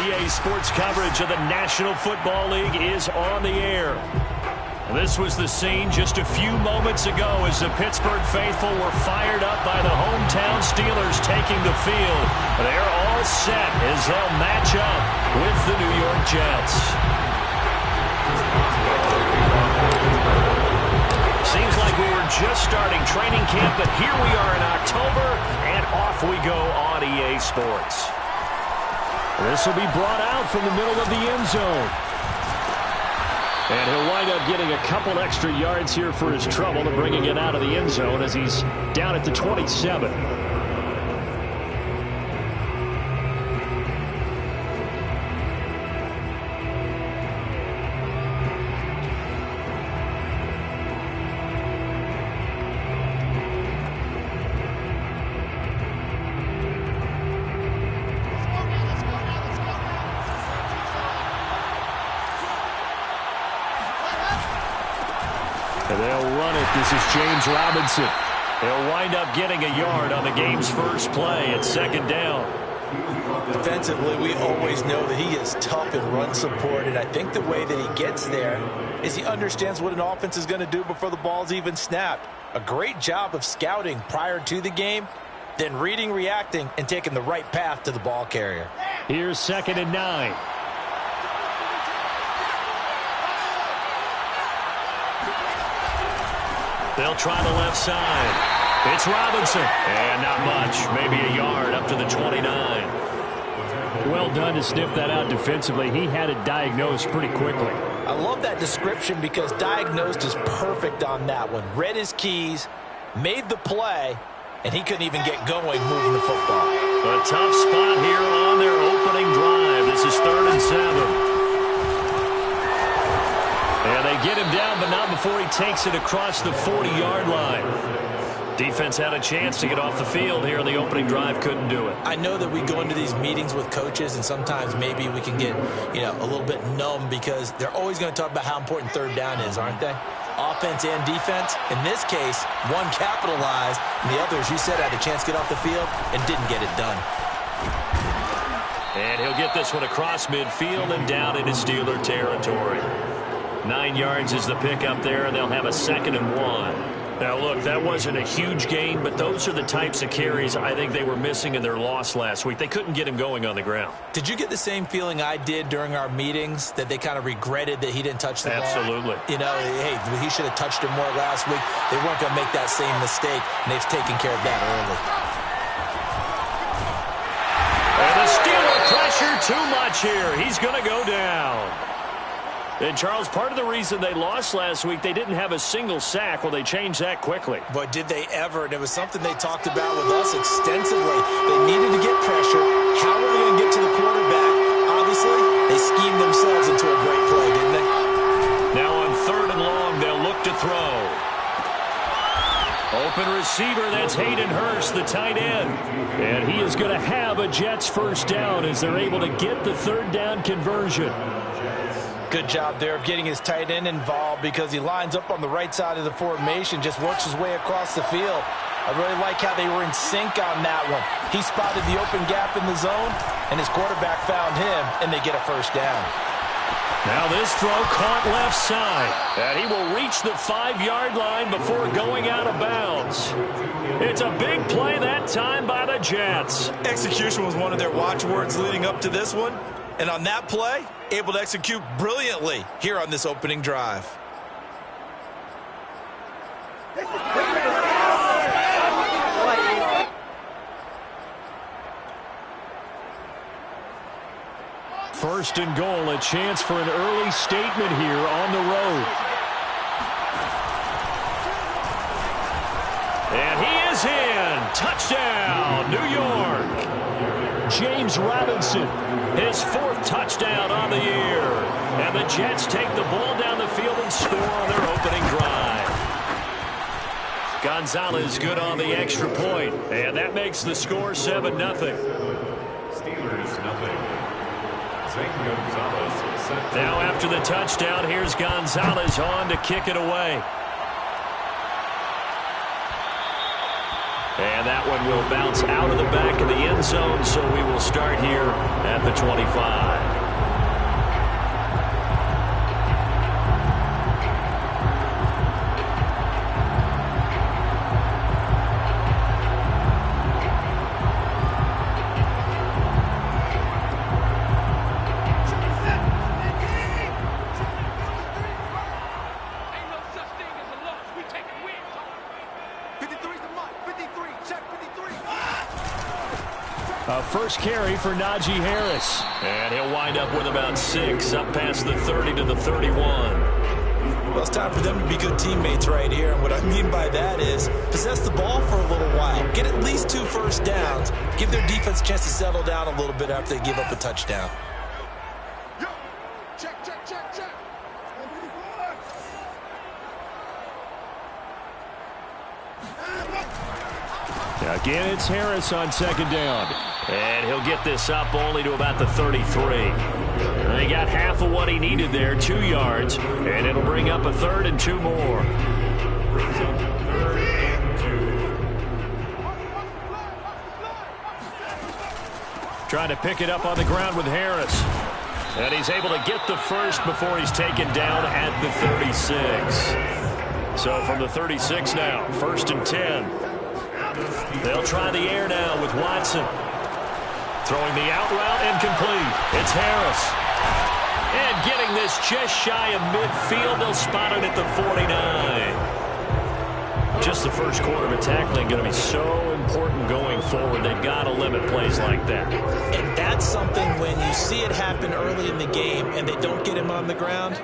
EA Sports coverage of the National Football League is on the air. This was the scene just a few moments ago as the Pittsburgh faithful were fired up by the hometown Steelers taking the field. They're all set as they'll match up with the New York Jets. Seems like we were just starting training camp, but here we are in October, and off we go on EA Sports. This will be brought out from the middle of the end zone. And he'll wind up getting a couple extra yards here for his trouble to bringing it out of the end zone as he's down at the 27. And they'll run it. This is James Robinson. They'll wind up getting a yard on the game's first play at second down. Defensively, we always know that he is tough in run support, and I think the way that he gets there is he understands what an offense is going to do before the ball's even snapped. A great job of scouting prior to the game, then reading, reacting, and taking the right path to the ball carrier. Here's 2nd and 9. They'll try the left side. It's Robinson. And not much. Maybe a yard up to the 29. Well done to sniff that out defensively. He had it diagnosed pretty quickly. I love that description because diagnosed is perfect on that one. Read his keys, made the play, and he couldn't even get going moving the football. A tough spot here on their opening drive. This is 3rd and 7. And they get him down, but not before he takes it across the 40-yard line. Defense had a chance to get off the field here on the opening drive, couldn't do it. I know that we go into these meetings with coaches, and sometimes maybe we can get, a little bit numb because they're always going to talk about how important 3rd down is, aren't they? Offense and defense. In this case, one capitalized, and the other, as you said, had a chance to get off the field and didn't get it done. And he'll get this one across midfield and down into Steeler territory. 9 yards is the pickup there, and they'll have a 2nd and 1. Now, look, that wasn't a huge gain, but those are the types of carries I think they were missing in their loss last week. They couldn't get him going on the ground. Did you get the same feeling I did during our meetings, that they kind of regretted that he didn't touch the ball? Absolutely. Hey, he should have touched him more last week. They weren't going to make that same mistake, and they've taken care of that early. And the Steeler pressure too much here. He's going to go down. And, Charles, part of the reason they lost last week, they didn't have a single sack. Well, they changed that quickly. But did they ever? And it was something they talked about with us extensively. They needed to get pressure. How are they going to get to the quarterback? Obviously, they schemed themselves into a great play, didn't they? Now on 3rd and long, they'll look to throw. Open receiver, that's Hayden Hurst, the tight end. And he is going to have a Jets first down as they're able to get the 3rd down conversion. Good job there of getting his tight end involved because he lines up on the right side of the formation, just works his way across the field. I really like how they were in sync on that one. He spotted the open gap in the zone, and his quarterback found him, and they get a first down. Now this throw caught left side, and he will reach the 5-yard line before going out of bounds. It's a big play that time by the Jets. Execution was one of their watchwords leading up to this one. And on that play, able to execute brilliantly here on this opening drive. First and goal, a chance for an early statement here on the road. And he is in. Touchdown, New York. James Robinson, his 4th touchdown on the year. And the Jets take the ball down the field and score on their opening drive. Gonzalez good on the extra point, and that makes the score 7-0. Steelers 0. Gonzalez. Now after the touchdown, here's Gonzalez on to kick it away. And that one will bounce out of the back of the end zone, so we will start here at the 25. First carry for Najee Harris. And he'll wind up with about 6, up past the 30 to the 31. Well, it's time for them to be good teammates right here. And what I mean by that is possess the ball for a little while. Get at least 2 first downs. Give their defense a chance to settle down a little bit after they give up a touchdown. Again, it's Harris on second down. And he'll get this up only to about the 33. He got half of what he needed there, 2 yards. And it'll bring up a 3rd and 2 more. Brings up 3rd and 2. Trying to pick it up on the ground with Harris. And he's able to get the first before he's taken down at the 36. So from the 36 now, 1st and 10. They'll try the air now with Watson. Throwing the out route, incomplete. It's Harris. And getting this just shy of midfield. They'll spot it at the 49. Just the first quarter of tackling going to be so important going forward. They've got to limit plays like that. And that's something when you see it happen early in the game and they don't get him on the ground,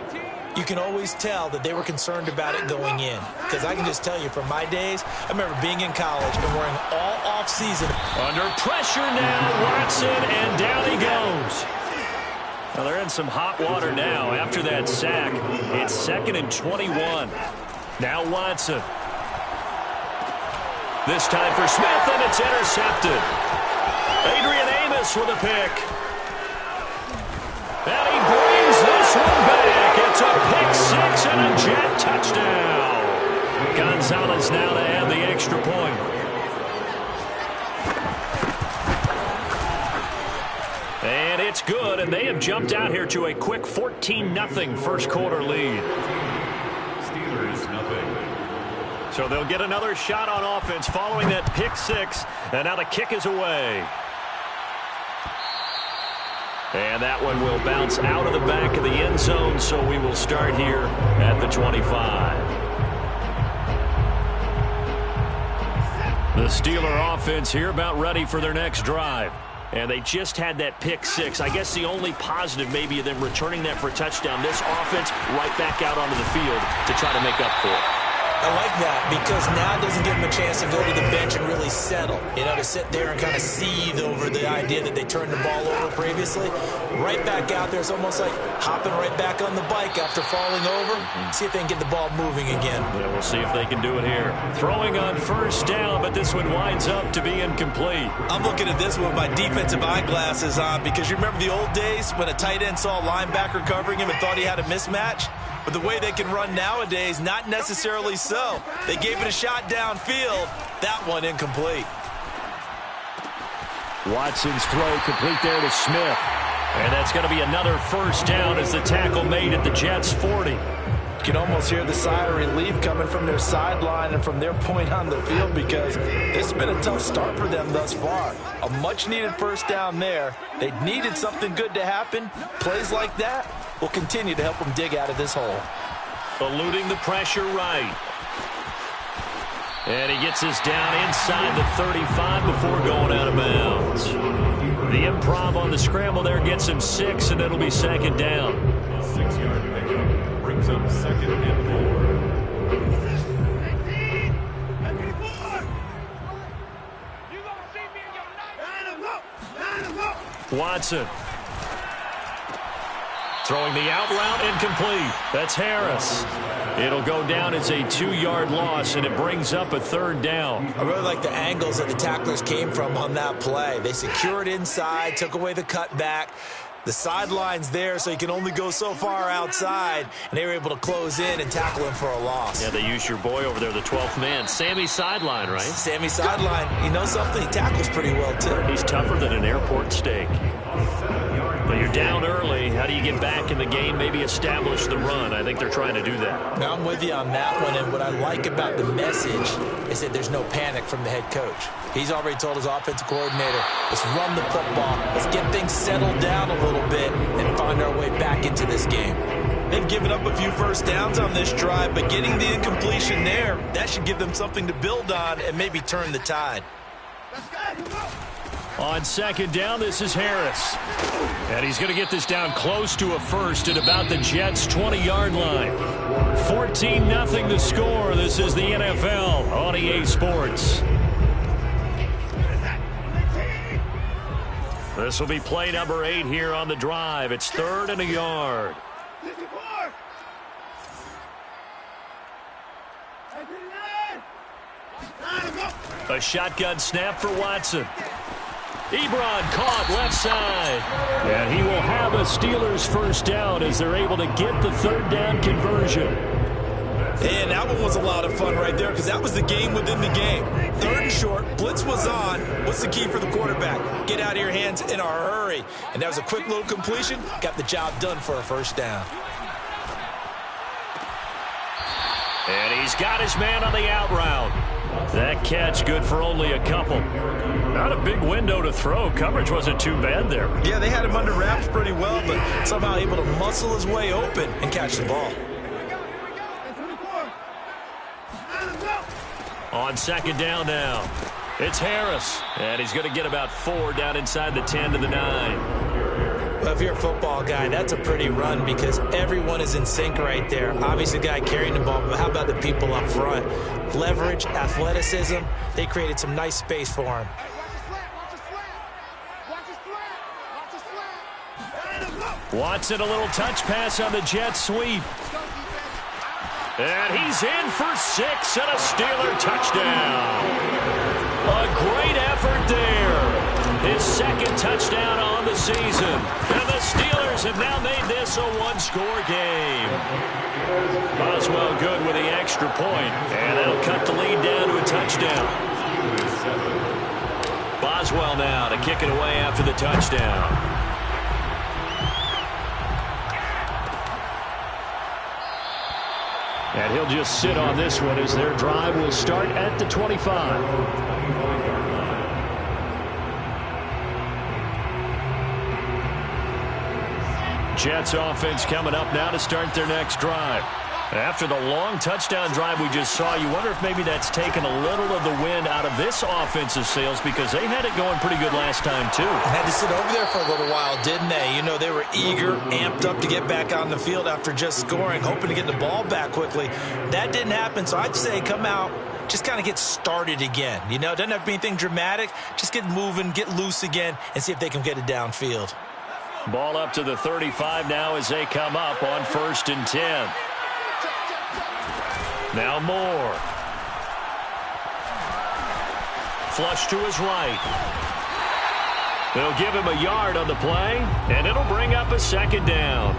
you can always tell that they were concerned about it going in. Because I can just tell you from my days, I remember being in college and wearing all off-season. Under pressure now, Watson, and down he goes. Well, they're in some hot water now after that sack. It's 2nd and 21. Now Watson. This time for Smith, and it's intercepted. Adrian Amos with a pick. And he brings this one back. It's a pick 6 and a jet touchdown. Gonzalez now to add the extra point. And it's good, and they have jumped out here to a quick 14-0 first quarter lead. Steelers, nothing. So they'll get another shot on offense following that pick 6, and now the kick is away. And that one will bounce out of the back of the end zone, so we will start here at the 25. The Steeler offense here about ready for their next drive. And they just had that pick 6. I guess the only positive maybe of them returning that for a touchdown. This offense right back out onto the field to try to make up for it. I like that because now it doesn't give them a chance to go to the bench and really settle. You know, to sit there and kind of seethe over the idea that they turned the ball over previously. Right back out there. It's almost like hopping right back on the bike after falling over. See if they can get the ball moving again. Yeah, we'll see if they can do it here. Throwing on first down, but this one winds up to be incomplete. I'm looking at this with my defensive eyeglasses on because you remember the old days when a tight end saw a linebacker covering him and thought he had a mismatch? But the way they can run nowadays, not necessarily so. They gave it a shot downfield. That one incomplete. Watson's throw complete there to Smith. And that's going to be another first down as the tackle made at the Jets' 40. You can almost hear the sigh of relief coming from their sideline and from their point on the field because this has been a tough start for them thus far. A much-needed first down there. They needed something good to happen. Plays like that will continue to help them dig out of this hole. Eluding the pressure right. And he gets this down inside the 35 before going out of bounds. The improv on the scramble there gets him 6, and it'll be 2nd down. 6-yard pickup brings up 2nd and 4. Watson. Throwing the out route, incomplete. That's Harris. It'll go down as a 2-yard loss, and it brings up a 3rd down. I really like the angles that the tacklers came from on that play. They secured inside, took away the cutback. The sideline's there, so he can only go so far outside, and they were able to close in and tackle him for a loss. Yeah, they used your boy over there, the 12th man. Sammy Sideline, right? Sammy Sideline. You know something? He tackles pretty well, too. He's tougher than an airport steak. But you're down early. How do you get back in the game, maybe establish the run? I think they're trying to do that. Now, I'm with you on that one, and what I like about the message is that there's no panic from the head coach. He's already told his offensive coordinator, let's run the football, let's get things settled down a little bit, and find our way back into this game. They've given up a few first downs on this drive, but getting the incompletion there, that should give them something to build on and maybe turn the tide. On second down, this is Harris. And he's going to get this down close to a first at about the Jets' 20-yard line. 14-0 the score. This is the NFL on EA Sports. This will be play number 8 here on the drive. It's 3rd and a yard. A shotgun snap for Watson. Ebron caught left side. And he will have a Steelers first down as they're able to get the 3rd down conversion. And that one was a lot of fun right there because that was the game within the game. 3rd and short, blitz was on. What's the key for the quarterback? Get out of your hands in a hurry. And that was a quick little completion. Got the job done for a first down. And he's got his man on the out route. That catch good for only a couple. Not a big window to throw. Coverage wasn't too bad there. Yeah, they had him under wraps pretty well, but somehow able to muscle his way open and catch the ball. On second down now, it's Harris. And he's going to get about 4 down inside the 10 to the 9. Well, if you're a football guy, that's a pretty run because everyone is in sync right there. Obviously, the guy carrying the ball, but how about the people up front? Leverage, athleticism, they created some nice space for him. Watson, a little touch pass on the jet sweep. And he's in for 6 and a Steeler touchdown. A great effort there. His 2nd touchdown on the season. And the Steelers have now made this a one-score game. Boswell good with the extra point. And that'll cut the lead down to a touchdown. Boswell now to kick it away after the touchdown. And he'll just sit on this one as their drive will start at the 25. Jets offense coming up now to start their next drive. After the long touchdown drive we just saw, you wonder if maybe that's taken a little of the wind out of this offensive sails because they had it going pretty good last time too. Had to sit over there for a little while, didn't they? You know, they were eager, amped up to get back on the field after just scoring, hoping to get the ball back quickly. That didn't happen, so I'd say come out, just kind of get started again. You know, doesn't have to be anything dramatic. Just get moving, get loose again, and see if they can get it downfield. Ball up to the 35 now as they come up on 1st and 10. Now Moore. Flush to his right. They'll give him a yard on the play, and it'll bring up a 2nd down.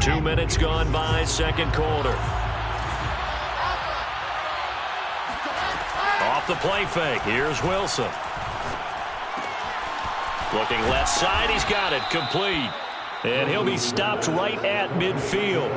Two minutes gone by, 2nd quarter. Off the play fake, here's Wilson. Looking left side, he's got it, complete. And he'll be stopped right at midfield.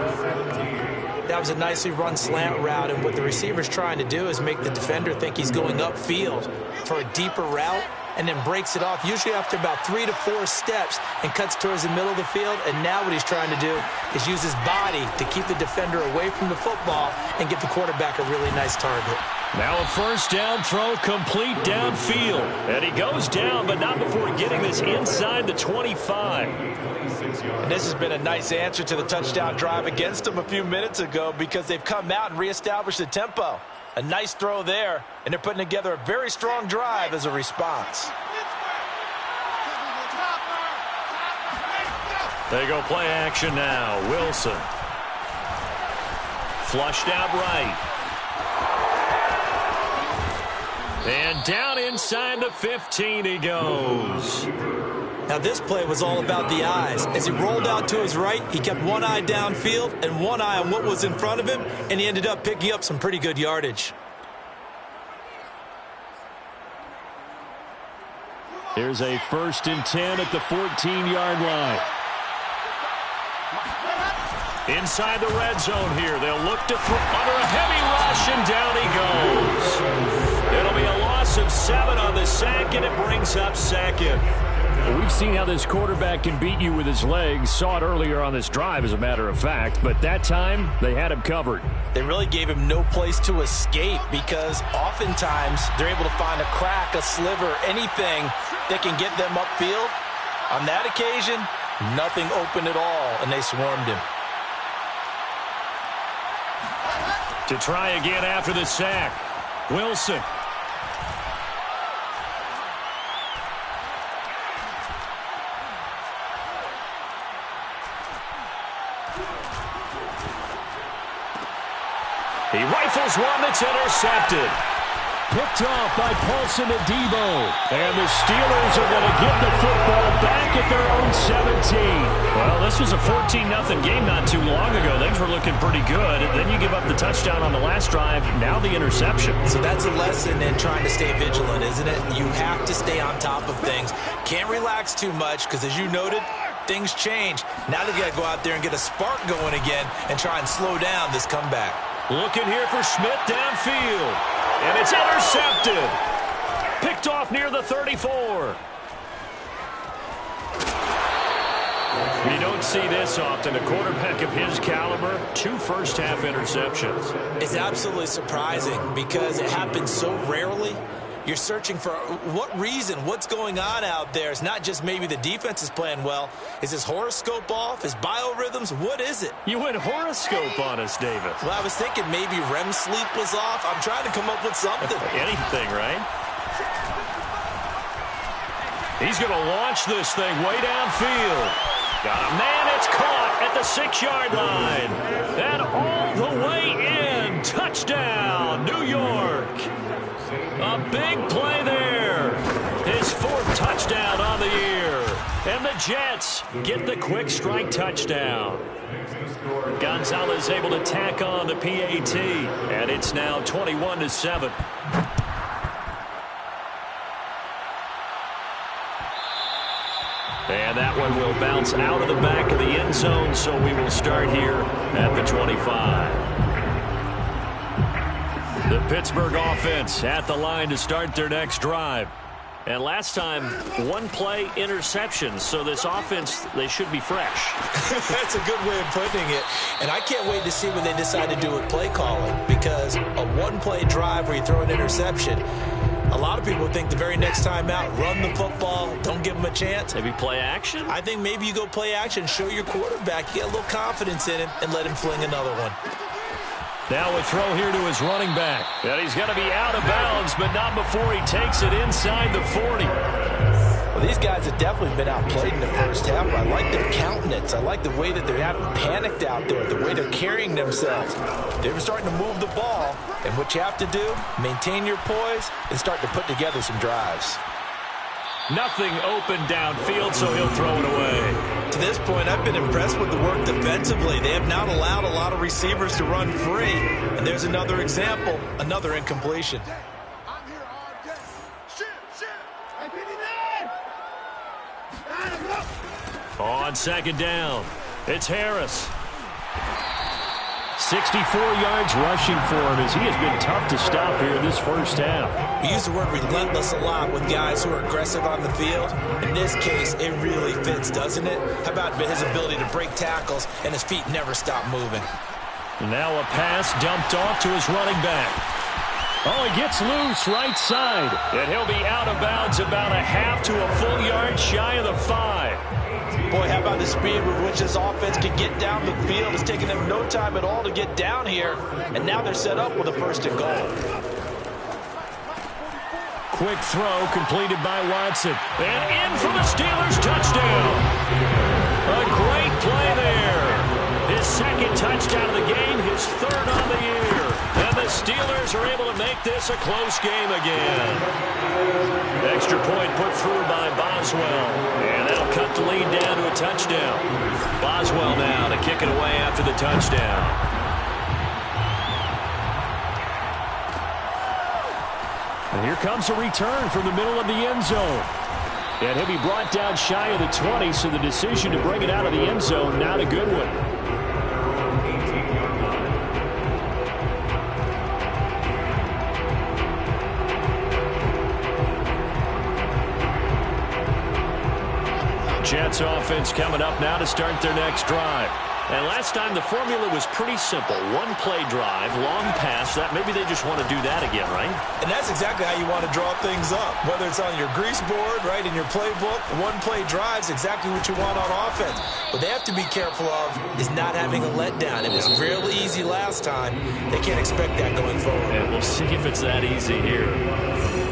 That was a nicely run slant route, and what the receiver's trying to do is make the defender think he's going upfield for a deeper route, and then breaks it off, usually after about 3 to 4 steps, and cuts towards the middle of the field. And now what he's trying to do is use his body to keep the defender away from the football and give the quarterback a really nice target. Now a 1st down throw complete downfield. And he goes down, but not before getting this inside the 25. And this has been a nice answer to the touchdown drive against them a few minutes ago because they've come out and reestablished the tempo. A nice throw there, and they're putting together a very strong drive as a response. They go play action now. Wilson. Flushed out right. And down inside the 15 he goes. Now this play was all about the eyes. As he rolled out to his right, he kept one eye downfield and one eye on what was in front of him, and he ended up picking up some pretty good yardage. Here's a 1st and 10 at the 14-yard line. Inside the red zone here. They'll look to throw under a heavy rush, and down he goes. It'll be a loss of 7 on the sack, and it brings up 2nd. Well, we've seen how this quarterback can beat you with his legs. Saw it earlier on this drive, as a matter of fact. But that time, they had him covered. They really gave him no place to escape because oftentimes they're able to find a crack, a sliver, anything that can get them upfield. On that occasion, nothing open at all, and they swarmed him. To try again after the sack, Wilson. He rifles one that's intercepted. Picked off by Paulson Adebo. And the Steelers are going to get the football back at their own 17. Well, this was a 14-0 game not too long ago. Things were looking pretty good. Then you give up the touchdown on the last drive. Now the interception. So that's a lesson in trying to stay vigilant, isn't it? You have to stay on top of things. Can't relax too much because, as you noted, things change. Now they've got to go out there and get a spark going again and try and slow down this comeback. Looking here for Smith downfield. And it's intercepted. Picked off near the 34. You don't see this often. A quarterback of his caliber, 2 first-half interceptions. It's absolutely surprising because it happens so rarely. You're searching for what reason, what's going on out there. It's not just maybe the defense is playing well. Is his horoscope off? His biorhythms? What is it? You went horoscope on us, David. Well, I was thinking maybe REM sleep was off. I'm trying to come up with something. Anything, right? He's going to launch this thing way downfield. Got a man, it's caught at the 6-yard line. And all the way in. Touchdown, New York. A big play there. His 4th touchdown on the year. And the Jets get the quick strike touchdown. Gonzalez able to tack on the PAT. And it's now 21-7. And that one will bounce out of the back of the end zone, so we will start here at the 25. The Pittsburgh offense at the line to start their next drive. And last time, 1 play interception. So this offense, they should be fresh. That's a good way of putting it. And I can't wait to see what they decide to do with play calling. Because a 1-play drive where you throw an interception, a lot of people think the very next time out, run the football, don't give them a chance. Maybe play action? I think maybe you go play action, show your quarterback, get a little confidence in him, and let him fling another one. Now a throw here to his running back. And he's going to be out of bounds, but not before he takes it inside the 40. Well, these guys have definitely been outplayed in the first half. I like their countenance. I like the way that they haven't panicked out there, the way they're carrying themselves. They're starting to move the ball, and what you have to do, maintain your poise and start to put together some drives. Nothing open downfield, so he'll throw it away. To this point, I've been impressed with the work defensively. They have not allowed a lot of receivers to run free. And there's another example, another incompletion. On 2nd down, it's Harris. 64 yards rushing for him as he has been tough to stop here in this first half. We use the word relentless a lot with guys who are aggressive on the field. In this case, it really fits, doesn't it? How about his ability to break tackles and his feet never stop moving? Now a pass dumped off to his running back. Oh, he gets loose right side. And he'll be out of bounds about a half to a full yard shy of the 5. Boy, how about the speed with which this offense can get down the field? It's taken them no time at all to get down here. And now they're set up with a 1st and goal. Quick throw completed by Watson. And in for the Steelers touchdown. A great play there. His 2nd touchdown of the game, his 3rd on the year. And the the Steelers are able to make this a close game again. Extra point put through by Boswell. And that'll cut the lead down to a touchdown. Boswell now to kick it away after the touchdown. And here comes a return from the middle of the end zone. And he'll be brought down shy of the 20, so the decision to bring it out of the end zone, not a good one. Jets offense coming up now to start their next drive. And last time the formula was pretty simple. One play drive, long pass. That maybe they just want to do that again, right? And that's exactly how you want to draw things up. Whether it's on your grease board, right, in your playbook, one play drive is exactly what you want on offense. What they have to be careful of is not having a letdown. It was real easy last time. They can't expect that going forward. And we'll see if it's that easy here.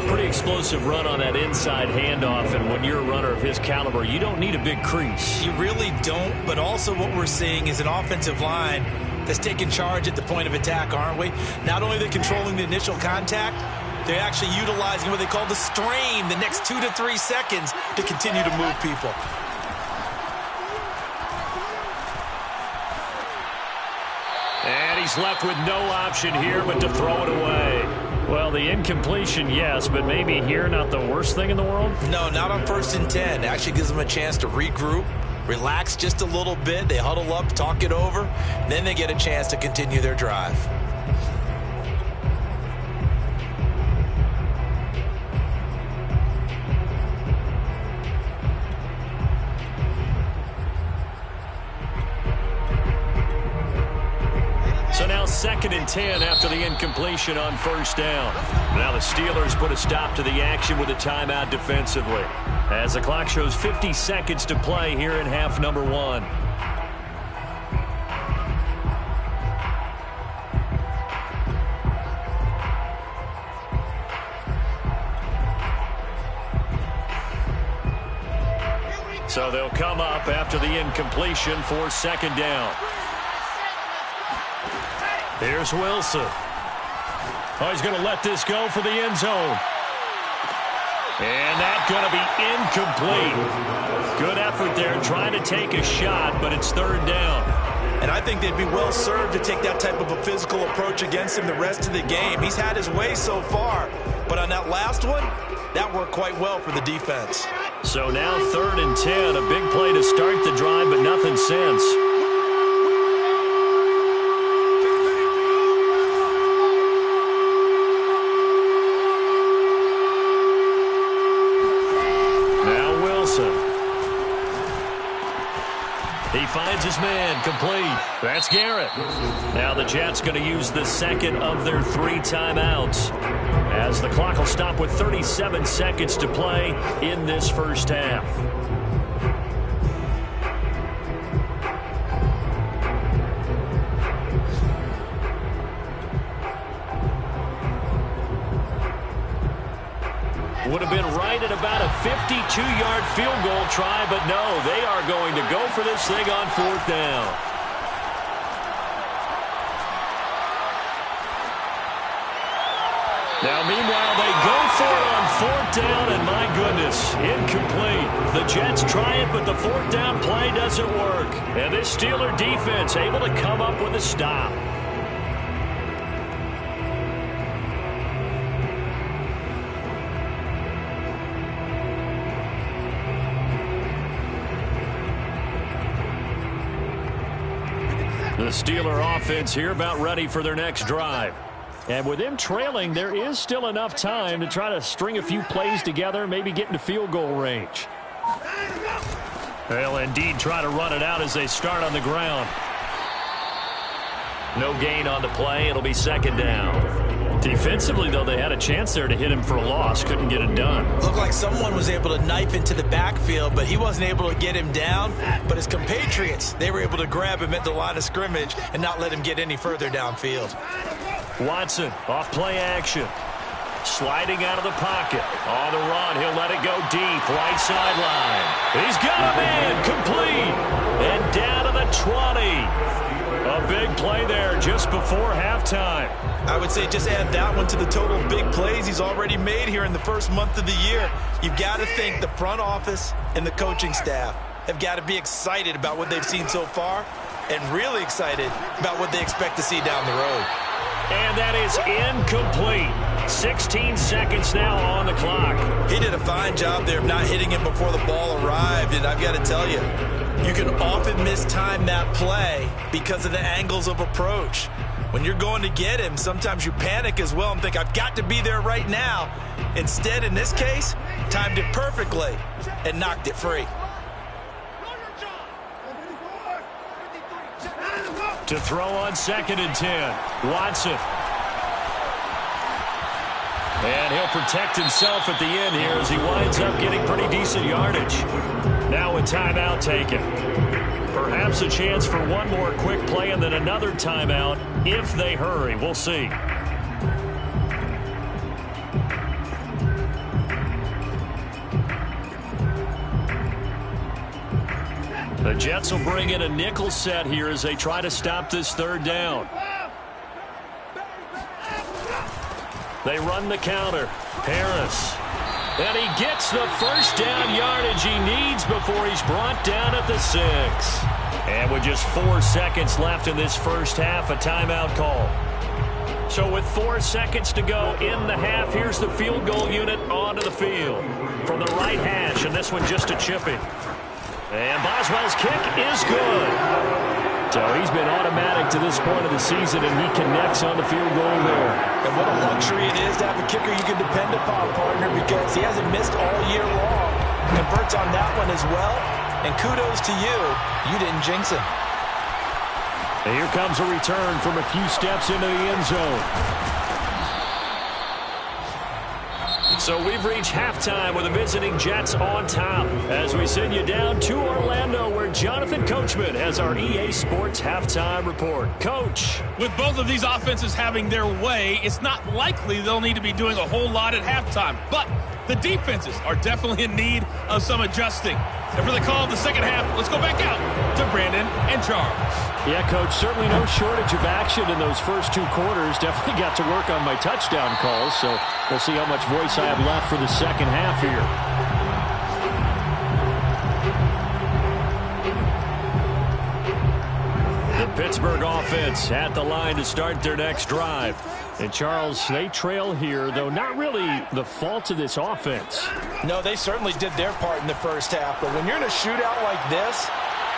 Pretty explosive run on that inside handoff, and when you're a runner of his caliber, you don't need a big crease. You really don't, but also what we're seeing is an offensive line that's taking charge at the point of attack, aren't we? Not only are they controlling the initial contact, they're actually utilizing what they call the strain, the next 2 to 3 seconds, to continue to move people. And he's left with no option here but to throw it away. Well, the incompletion, yes, but maybe here not the worst thing in the world? No, not on 1st and 10. It actually gives them a chance to regroup, relax just a little bit. They huddle up, talk it over. Then they get a chance to continue their drive. So now 2nd and 10 after the incompletion on 1st down. Now the Steelers put a stop to the action with a timeout defensively, as the clock shows 50 seconds to play here in half number 1. So they'll come up after the incompletion for 2nd down. Here's Wilson. Oh, he's going to let this go for the end zone. And that's going to be incomplete. Good effort there trying to take a shot, but it's 3rd down. And I think they'd be well served to take that type of a physical approach against him the rest of the game. He's had his way so far, but on that last one, that worked quite well for the defense. So now 3rd and 10, a big play to start the drive, but nothing since. He finds his man, complete. That's Garrett. Now the Jets going to use the 2nd of their 3 timeouts, as the clock will stop with 37 seconds to play in this 1st half. Would have been right at about a 52-yard field goal try, but no, they are going to go for this thing on 4th down. Now, meanwhile, they go for it on 4th down, and my goodness, incomplete. The Jets try it, but the 4th down play doesn't work. And this Steeler defense able to come up with a stop. The Steeler offense here about ready for their next drive. And with them trailing, there is still enough time to try to string a few plays together, maybe get into field goal range. They'll indeed try to run it out as they start on the ground. No gain on the play. It'll be 2nd down. Defensively, though, they had a chance there to hit him for a loss. Couldn't get it done. Looked like someone was able to knife into the backfield, but he wasn't able to get him down. But his compatriots, they were able to grab him at the line of scrimmage and not let him get any further downfield. Watson off play action. Sliding out of the pocket. On the run, he'll let it go deep. Right sideline. He's got a man. Complete. And down to the 20. A big play there just before halftime. I would say just add that one to the total of big plays he's already made here in the first month of the year. You've got to think the front office and the coaching staff have got to be excited about what they've seen so far and really excited about what they expect to see down the road. And that is incomplete. 16 seconds now on the clock. He did a fine job there of not hitting it before the ball arrived, and I've got to tell you, you can often mistime that play because of the angles of approach. When you're going to get him, sometimes you panic as well and think, I've got to be there right now. Instead, in this case, timed it perfectly and knocked it free. To throw on 2nd and 10, Watson. And he'll protect himself at the end here as he winds up getting pretty decent yardage. Now a timeout taken. Perhaps a chance for one more quick play and then another timeout if they hurry. We'll see. The Jets will bring in a nickel set here as they try to stop this 3rd down. They run the counter. Harris. And he gets the first down yardage he needs before he's brought down at the 6. And with just 4 seconds left in this first half, a timeout call. So with 4 seconds to go in the half, here's the field goal unit onto the field. From the right hash, and this one just a chipping. And Boswell's kick is good. So he's been automatic to this point of the season, and he connects on the field goal there. And what a luxury it is to have a kicker you can depend upon, partner, because he hasn't missed all year long. Converts on that one as well. And kudos to you. You didn't jinx him. And here comes a return from a few steps into the end zone. So we've reached halftime with the visiting Jets on top as we send you down to Orlando where Jonathan Coachman has our EA Sports halftime report. Coach. With both of these offenses having their way, it's not likely they'll need to be doing a whole lot at halftime. But the defenses are definitely in need of some adjusting. And for the call of the second half, let's go back out to Brandon and Charles. Yeah, Coach, certainly no shortage of action in those first 2 quarters. Definitely got to work on my touchdown calls, so we'll see how much voice I have left for the second half here. The Pittsburgh offense at the line to start their next drive. And, Charles, they trail here, though not really the fault of this offense. No, they certainly did their part in the first half. But when you're in a shootout like this,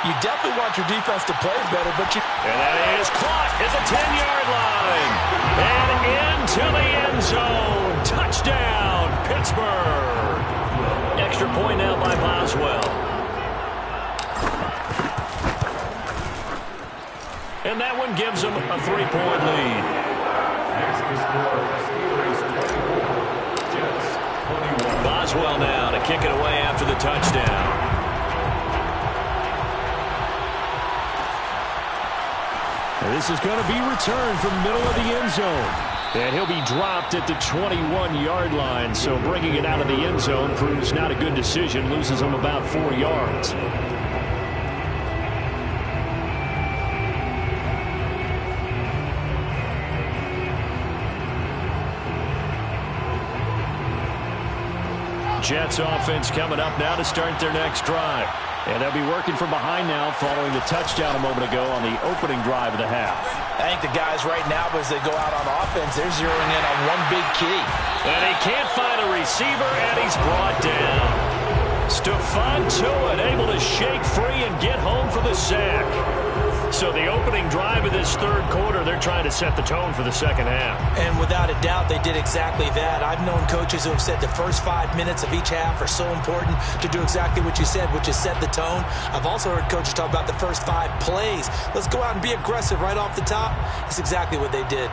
you definitely want your defense to play better. And that is caught at the 10-yard line. And into the end zone. Touchdown, Pittsburgh. Extra point now by Boswell. And that one gives them a 3-point lead. Boswell now to kick it away after the touchdown. And this is going to be returned from the middle of the end zone. And he'll be dropped at the 21-yard line. So bringing it out of the end zone proves not a good decision. Loses him about 4 yards. Jets offense coming up now to start their next drive. And they'll be working from behind now following the touchdown a moment ago on the opening drive of the half. I think the guys right now, as they go out on offense, they're zeroing in on one big key. And he can't find a receiver, and he's brought down. Stephon Tuitt able to shake free and get home for the sack. So the opening drive of this 3rd quarter, they're trying to set the tone for the second half. And without a doubt, they did exactly that. I've known coaches who have said the first 5 minutes of each half are so important to do exactly what you said, which is set the tone. I've also heard coaches talk about the first 5 plays. Let's go out and be aggressive right off the top. That's exactly what they did.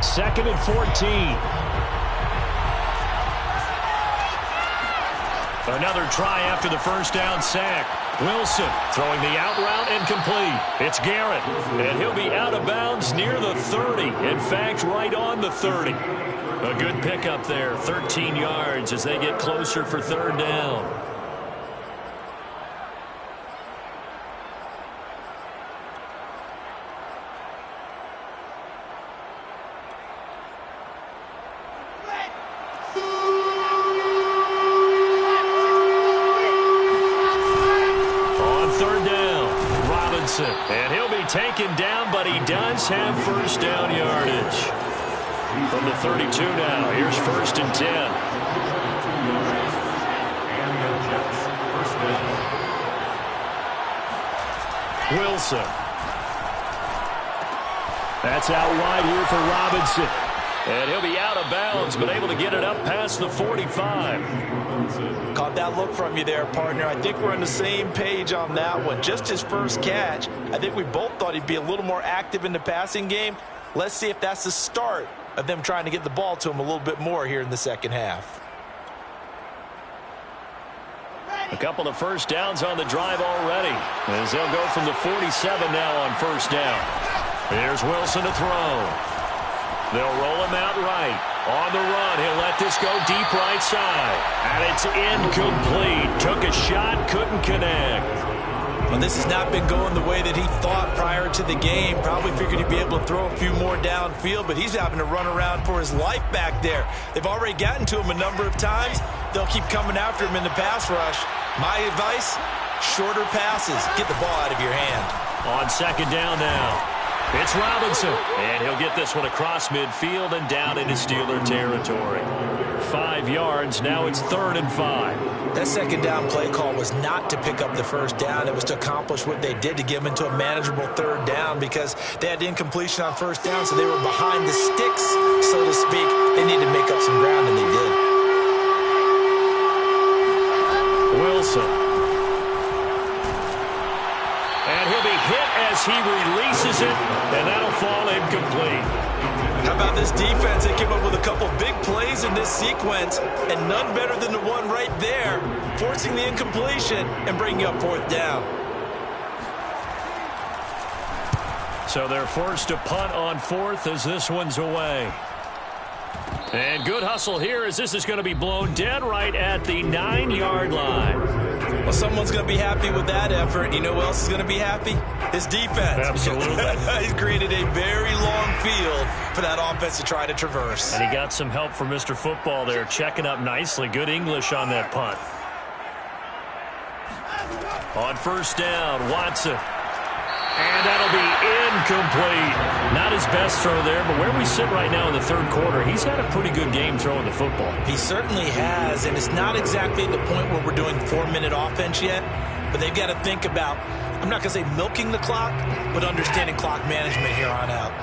2nd and 14. Another try after the first down sack. Wilson throwing the out route incomplete. It's Garrett, and he'll be out of bounds near the 30. In fact, right on the 30. A good pickup there, 13 yards as they get closer for 3rd down. Watson. And he'll be taken down, but he does have first down yardage. From the 32 now, here's 1st and 10. Wilson. That's out wide here for Robinson. And he'll be out of bounds, but able to get it up past the 45. Caught that look from you there, partner. I think we're on the same page on that one. Just his first catch. I think we both thought he'd be a little more active in the passing game. Let's see if that's the start of them trying to get the ball to him a little bit more here in the second half. A couple of first downs on the drive already, as they'll go from the 47 now on first down. Here's Wilson to throw. They'll roll him out right. On the run, he'll let this go deep right side. And it's incomplete. Took a shot, couldn't connect. Well, this has not been going the way that he thought prior to the game. Probably figured he'd be able to throw a few more downfield, but he's having to run around for his life back there. They've already gotten to him a number of times. They'll keep coming after him in the pass rush. My advice, shorter passes. Get the ball out of your hand. On second down now. It's Robinson, and he'll get this one across midfield and down into Steeler territory. 5 yards, now it's 3rd and 5. That second down play call was not to pick up the first down. It was to accomplish what they did to get them into a manageable 3rd down because they had incompletion on first down, so they were behind the sticks, so to speak. They needed to make up some ground, and they did. Wilson. And he'll be hit as he releases it, and that'll fall incomplete. How about this defense? They came up with a couple big plays in this sequence, and none better than the one right there, forcing the incompletion and bringing up 4th down. So they're forced to punt on 4th as this one's away. And good hustle here as this is going to be blown dead right at the 9-yard line. Well, someone's going to be happy with that effort. You know who else is going to be happy? His defense. Absolutely. He's created a very long field for that offense to try to traverse. And he got some help from Mr. Football there, checking up nicely. Good English on that punt. On first down, Watson. And that'll be incomplete. Not his best throw there, but where we sit right now in the 3rd quarter, he's had a pretty good game throwing the football. He certainly has, and it's not exactly at the point where we're doing 4-minute offense yet, but they've got to think about, I'm not going to say milking the clock, but understanding clock management here on out.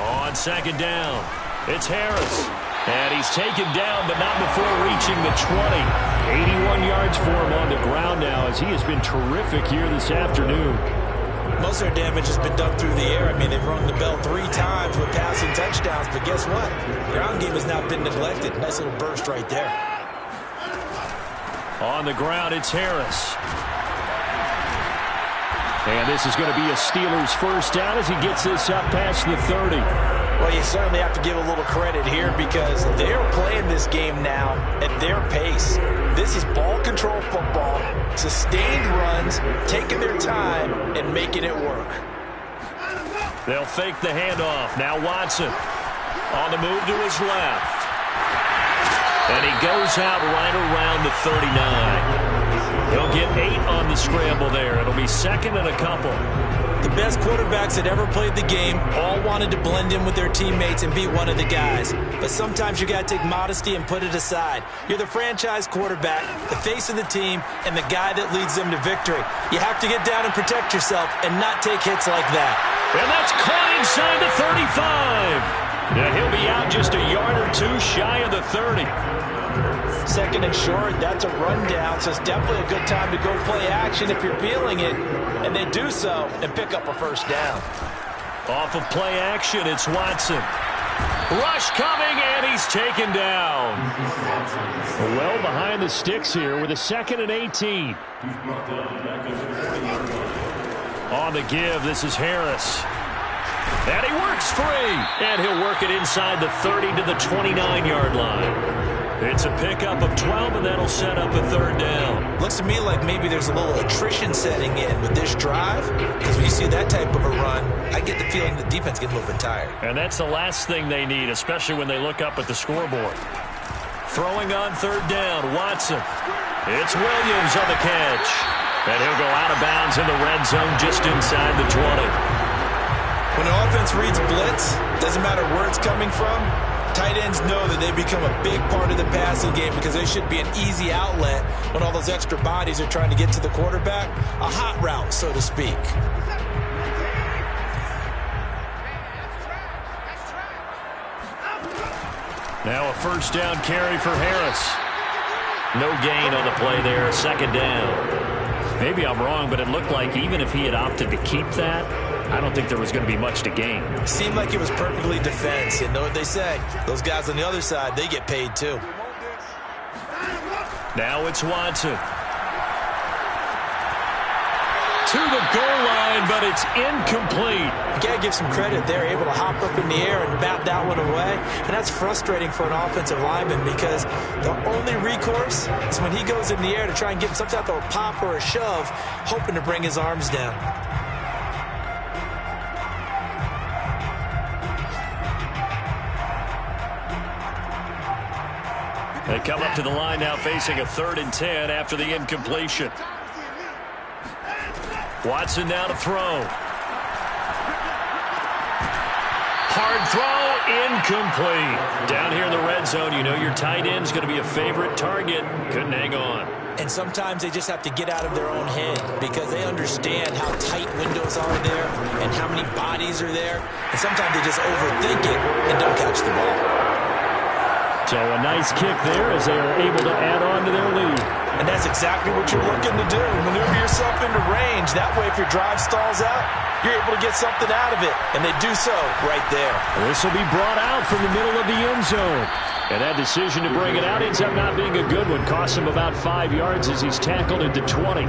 On second down, it's Harris. And he's taken down, but not before reaching the 20. 81 yards for him on the ground now, as he has been terrific here this afternoon. Most of their damage has been done through the air. I mean, they've rung the bell 3 times with passing touchdowns, but guess what? Ground game has not been neglected. Nice little burst right there. On the ground, it's Harris. And this is going to be a Steelers first down as he gets this up past the 30. Well, you certainly have to give a little credit here because they're playing this game now at their pace. This is ball control football, sustained runs, taking their time and making it work. They'll fake the handoff. Now Watson on the move to his left. And he goes out right around the 39. He'll get 8 on the scramble there. It'll be 2nd and a couple. The best quarterbacks that ever played the game all wanted to blend in with their teammates and be one of the guys. But sometimes you got to take modesty and put it aside. You're the franchise quarterback, the face of the team, and the guy that leads them to victory. You have to get down and protect yourself and not take hits like that. And that's caught inside the 35. Yeah, he'll be out just a yard or 2 shy of the 30. 2nd and short, that's a rundown, so it's definitely a good time to go play action if you're feeling it. And they do so and pick up a first down. Off of play action, it's Watson. Rush coming, and he's taken down. Well behind the sticks here with a 2nd and 18. On the give, this is Harris. And he works free. And he'll work it inside the 30 to the 29-yard line. It's a pickup of 12, and that'll set up a 3rd down. Looks to me like maybe there's a little attrition setting in with this drive, because when you see that type of a run, I get the feeling the defense gets a little bit tired. And that's the last thing they need, especially when they look up at the scoreboard. Throwing on third down, Watson. It's Williams on the catch. And he'll go out of bounds in the red zone just inside the 20. When an offense reads blitz, doesn't matter where it's coming from, tight ends know that they become a big part of the passing game because they should be an easy outlet when all those extra bodies are trying to get to the quarterback. A hot route, so to speak. Now a first down carry for Harris. No gain on the play there, second down. Maybe I'm wrong, but it looked like even if he had opted to keep that, I don't think there was going to be much to gain. Seemed like it was perfectly defense. You know what they say. Those guys on the other side, they get paid too. Now it's Watson. To the goal line, but it's incomplete. You got to give some credit. They're able to hop up in the air and bat that one away. And that's frustrating for an offensive lineman because the only recourse is when he goes in the air to try and get some type of a pop or a shove, hoping to bring his arms down. They come up to the line now facing a 3rd and 10 after the incompletion. Watson now to throw. Hard throw, incomplete. Down here in the red zone, you know your tight end's going to be a favorite target. Couldn't hang on. And sometimes they just have to get out of their own head because they understand how tight windows are there and how many bodies are there. And sometimes they just overthink it and don't catch the ball. So a nice kick there as they are able to add on to their lead. And that's exactly what you're looking to do. Maneuver yourself into range. That way, if your drive stalls out, you're able to get something out of it. And they do so right there. This will be brought out from the middle of the end zone. And that decision to bring it out ends up not being a good one. Costs him about 5 yards as he's tackled into 20.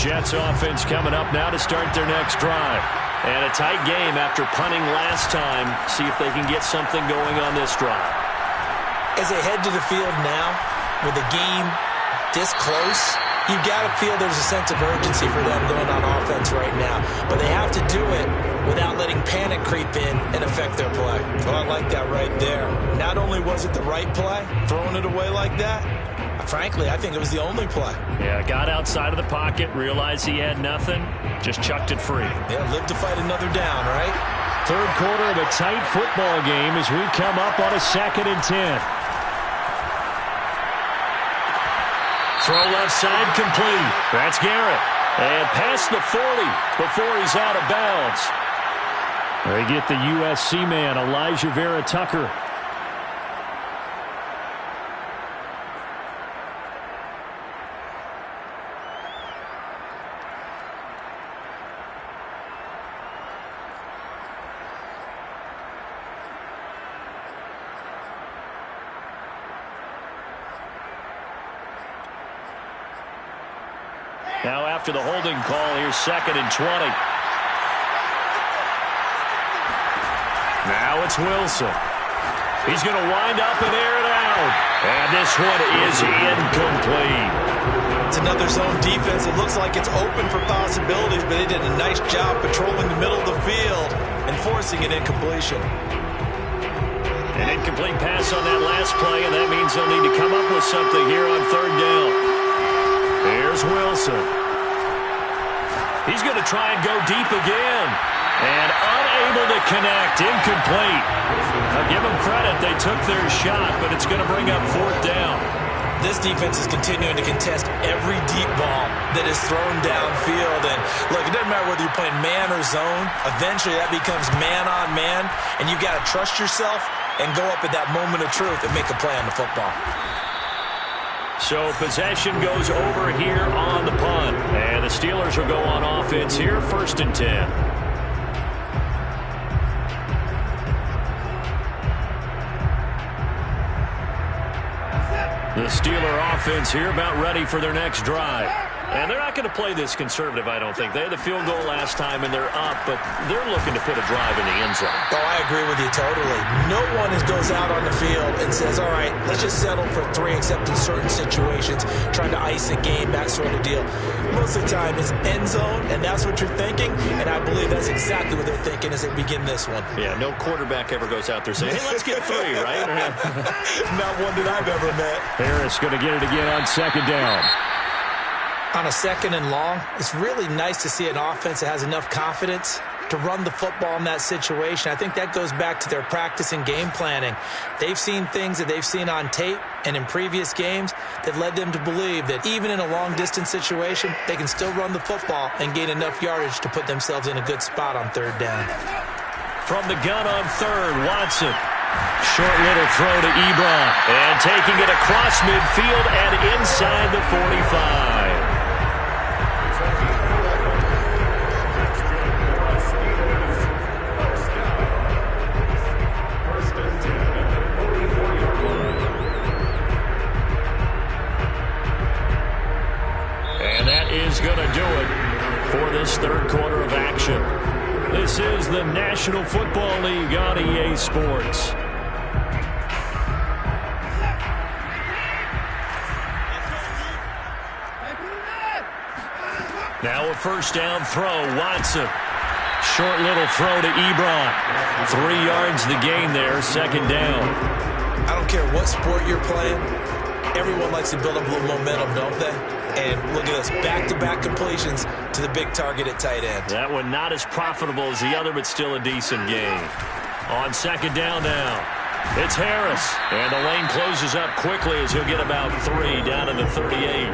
Jets offense coming up now to start their next drive. And a tight game after punting last time. See if they can get something going on this drive. As they head to the field now, with the game this close, you've got to feel there's a sense of urgency for them going on offense right now. But they have to do it without letting panic creep in and affect their play. Oh, I like that right there. Not only was it the right play, throwing it away like that, frankly, I think it was the only play. Yeah, got outside of the pocket, realized he had nothing, just chucked it free. Yeah, live to fight another down, right? Third quarter of a tight football game as we come up on a 2nd and 10. Throw left side complete. That's Garrett. And past the 40 before he's out of bounds. They get the USC man, Elijah Vera Tucker. Now after the holding call, here's 2nd and 20. Now it's Wilson. He's going to wind up and air it out. And this one is incomplete. It's another zone defense. It looks like it's open for possibilities, but they did a nice job patrolling the middle of the field and forcing an incompletion. An incomplete pass on that last play, and that means they'll need to come up with something here on 3rd down. Here's Wilson. He's going to try and go deep again. And unable to connect. Incomplete. I'll give them credit. They took their shot, but it's going to bring up 4th down. This defense is continuing to contest every deep ball that is thrown downfield. And look, it doesn't matter whether you're playing man or zone. Eventually that becomes man on man. And you've got to trust yourself and go up at that moment of truth and make a play on the football. So possession goes over here on the punt. And the Steelers will go on offense here, 1st and 10. The Steeler offense here about ready for their next drive. And they're not going to play this conservative, I don't think. They had the field goal last time, and they're up, but they're looking to put a drive in the end zone. Oh, I agree with you totally. No one goes out on the field and says, all right, let's just settle for 3, except in certain situations, trying to ice a game, that sort of deal. Most of the time, it's end zone, and that's what you're thinking, and I believe that's exactly what they're thinking as they begin this one. Yeah, no quarterback ever goes out there saying, hey, let's get 3, right? Not one that I've ever met. Harris going to get it again on second down. On a second and long, it's really nice to see an offense that has enough confidence to run the football in that situation. I think that goes back to their practice and game planning. They've seen things that they've seen on tape and in previous games that led them to believe that even in a long-distance situation, they can still run the football and gain enough yardage to put themselves in a good spot on third down. From the gun on third, Watson. Short little throw to Ebron. And taking it across midfield and inside the 45. And that is going to do it for this third quarter of action. This is the National Football League on EA Sports. Now a first down throw, Watson. Short little throw to Ebron. 3 yards the gain there, second down. I don't care what sport you're playing. Everyone likes to build up a little momentum, don't they? And look at this, back-to-back completions to the big target at tight end. That one not as profitable as the other, but still a decent gain. On second down now, it's Harris. And the lane closes up quickly as he'll get about 3 down to the 38.